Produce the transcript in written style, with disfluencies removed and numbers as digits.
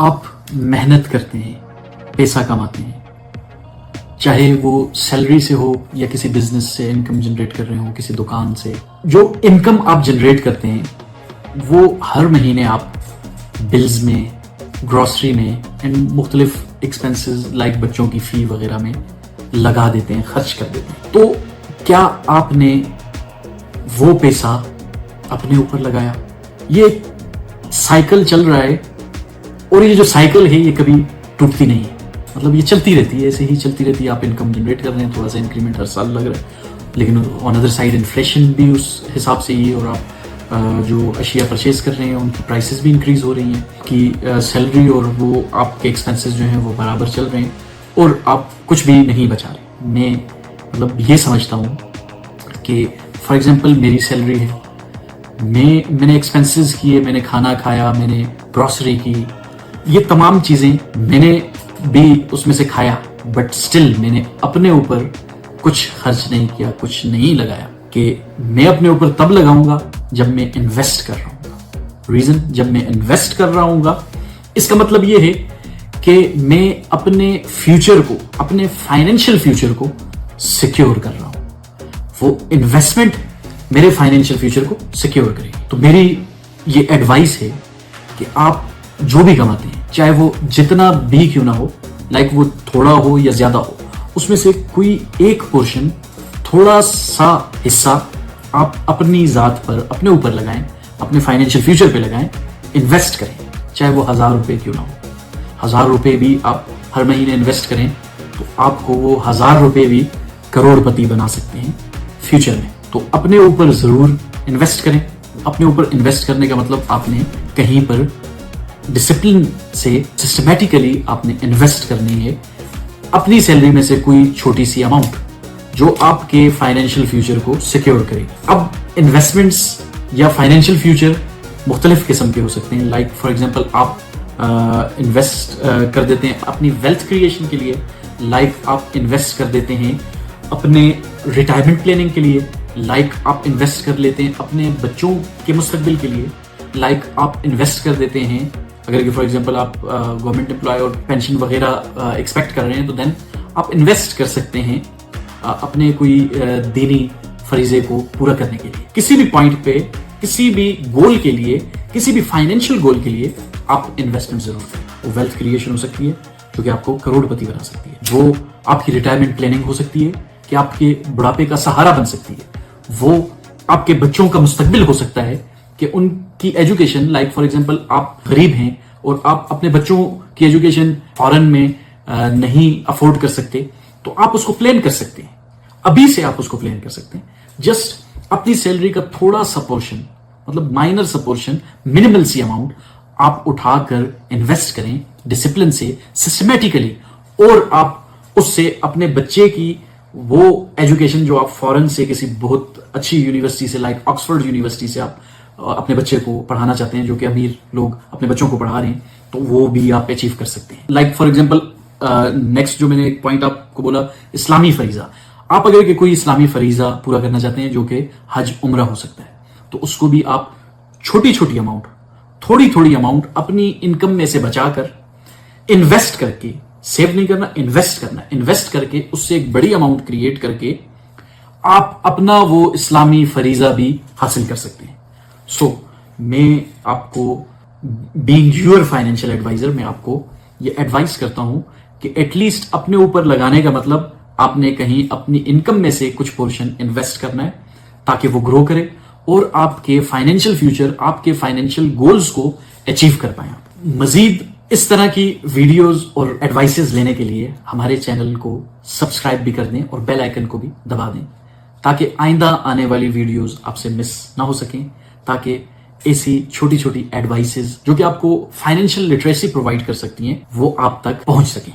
آپ محنت کرتے ہیں، پیسہ کماتے ہیں، چاہے وہ سیلری سے ہو یا کسی بزنس سے انکم جنریٹ کر رہے ہوں، کسی دکان سے، جو انکم آپ جنریٹ کرتے ہیں وہ ہر مہینے آپ بلز میں، گروسری میں اینڈ مختلف ایکسپینسز لائک بچوں کی فی وغیرہ میں لگا دیتے ہیں، خرچ کر دیتے ہیں. تو کیا آپ نے وہ پیسہ اپنے اوپر لگایا؟ یہ سائیکل چل رہا ہے اور یہ جو سائیکل ہے یہ کبھی ٹوٹتی نہیں ہے. مطلب یہ چلتی رہتی ہے، ایسے ہی چلتی رہتی ہے. آپ انکم جنریٹ کر رہے ہیں، تھوڑا سا انکریمنٹ ہر سال لگ رہا ہے، لیکن آن ادر سائڈ انفلیشن بھی اس حساب سے ہی ہے، اور آپ جو اشیاء پرچیز کر رہے ہیں ان کی پرائسز بھی انکریز ہو رہی ہیں، کہ سیلری اور وہ آپ کے ایکسپینسز جو ہیں وہ برابر چل رہے ہیں اور آپ کچھ بھی نہیں بچا رہے. میں مطلب یہ سمجھتا ہوں کہ فار ایگزامپل میری سیلری ہے، میں نے ایکسپینسز کیے، میں نے کھانا کھایا، میں نے گروسری کی، یہ تمام چیزیں میں نے بھی اس میں سے کھایا، بٹ سٹل میں نے اپنے اوپر کچھ خرچ نہیں کیا، کچھ نہیں لگایا. کہ میں اپنے اوپر تب لگاؤں گا جب میں انویسٹ کر رہا ہوں گا. ریزن، جب میں انویسٹ کر رہا ہوں گا اس کا مطلب یہ ہے کہ میں اپنے فیوچر کو، اپنے فائنینشیل فیوچر کو سیکیور کر رہا ہوں. وہ انویسٹمنٹ میرے فائنینشیل فیوچر کو سیکیور کرے گی. تو میری یہ ایڈوائس ہے کہ آپ جو بھی کماتے ہیں، چاہے وہ جتنا بھی کیوں نہ ہو، لائک وہ تھوڑا ہو یا زیادہ ہو، اس میں سے کوئی ایک پورشن، تھوڑا سا حصہ آپ اپنی ذات پر، اپنے اوپر لگائیں، اپنے فائنینشیل فیوچر پہ لگائیں، انویسٹ کریں. چاہے وہ 1000 روپے کیوں نہ ہو، 1000 روپے بھی آپ ہر مہینے انویسٹ کریں تو آپ کو وہ 1000 روپے بھی کروڑ پتی بنا سکتے ہیں فیوچر میں. تو اپنے اوپر ضرور انویسٹ کریں. اپنے اوپر انویسٹ کرنے کا مطلب آپ نے کہیں پر ڈسپلن سے، سسٹمیٹیکلی آپ نے انویسٹ کرنی ہے اپنی سیلری میں سے کوئی چھوٹی سی اماؤنٹ جو آپ کے فائنینشیل فیوچر کو سیکیور کرے. اب انویسٹمنٹس یا فائنینشیل فیوچر مختلف قسم کے ہو سکتے ہیں. لائک فار ایگزامپل آپ انویسٹ کر دیتے ہیں اپنی ویلتھ کریشن کے لیے، لائک آپ انویسٹ کر دیتے ہیں اپنے ریٹائرمنٹ پلاننگ کے لیے، لائک آپ انویسٹ کر لیتے ہیں اپنے بچوں کے مستقبل کے لیے، لائک آپ انویسٹ کر دیتے ہیں اگر کہ فار ایگزامپل آپ گورنمنٹ امپلائی اور پینشن وغیرہ ایکسپیکٹ کر رہے ہیں تو دین آپ انویسٹ کر سکتے ہیں اپنے کوئی دینی فریضے کو پورا کرنے کے لیے. کسی بھی پوائنٹ پہ، کسی بھی گول کے لیے، کسی بھی فائنینشیل گول کے لیے آپ انویسٹمنٹ ضرور کریں. وہ ویلتھ کریشن ہو سکتی ہے جو کہ آپ کو کروڑ پتی بنا سکتی ہے، وہ آپ کی ریٹائرمنٹ پلاننگ ہو سکتی ہے کہ آپ کے بڑھاپے کا سہارا بن سکتی ہے، وہ آپ کے بچوں کا مستقبل ہو سکتا ہے کہ ان کی ایجوکیشن، لائک فار ایگزامپل آپ غریب ہیں اور آپ اپنے بچوں کی ایجوکیشن فارن میں نہیں افورڈ کر سکتے تو آپ اس کو پلان کر سکتے ہیں. ابھی سے آپ اس کو پلان کر سکتے ہیں. جسٹ اپنی سیلری کا تھوڑا سا پورشن، مطلب مائنر سا پورشن، منیمل سی اماؤنٹ آپ اٹھا کر انویسٹ کریں ڈسپلن سے، سسٹمیٹیکلی، اور آپ اس سے اپنے بچے کی وہ ایجوکیشن جو آپ فورن سے کسی بہت اچھی یونیورسٹی سے، لائک آکسفورڈ یونیورسٹی سے آپ اپنے بچے کو پڑھانا چاہتے ہیں، جو کہ امیر لوگ اپنے بچوں کو پڑھا رہے ہیں، تو وہ بھی آپ اچیو کر سکتے ہیں. لائک فار ایگزامپل نیکسٹ جو میں نے ایک پوائنٹ آپ کو بولا، اسلامی فریضہ. آپ اگر کہ کوئی اسلامی فریضہ پورا کرنا چاہتے ہیں جو کہ حج عمرہ ہو سکتا ہے، تو اس کو بھی آپ چھوٹی چھوٹی اماؤنٹ، تھوڑی تھوڑی اماؤنٹ اپنی انکم میں سے بچا کر انویسٹ کر کے، سیو نہیں کرنا، انویسٹ کرنا، انویسٹ کر کے اس سے ایک بڑی اماؤنٹ کریٹ کر کے آپ اپنا وہ اسلامی فریضہ بھی حاصل کر سکتے ہیں. سو میں آپ کو بینگ یور فائنینشیل ایڈوائزر، میں آپ کو یہ ایڈوائز کرتا ہوں کہ ایٹ لیسٹ اپنے اوپر لگانے کا مطلب آپ نے کہیں اپنی انکم میں سے کچھ پورشن انویسٹ کرنا ہے تاکہ وہ گرو کرے اور آپ کے فائنینشیل فیوچر، آپ کے فائنینشیل گولز کو اچیو کر پائیں. مزید اس طرح کی ویڈیوز اور ایڈوائسز لینے کے لیے ہمارے چینل کو سبسکرائب بھی کر دیں اور بیل آئیکن کو بھی دبا دیں تاکہ آئندہ آنے والی ویڈیوز آپ سے مس نہ ہو سکیں، تاکہ ایسی چھوٹی چھوٹی ایڈوائسز جو کہ آپ کو فائنینشیل لٹریسی پرووائڈ کر سکتی ہیں وہ آپ تک پہنچ سکیں.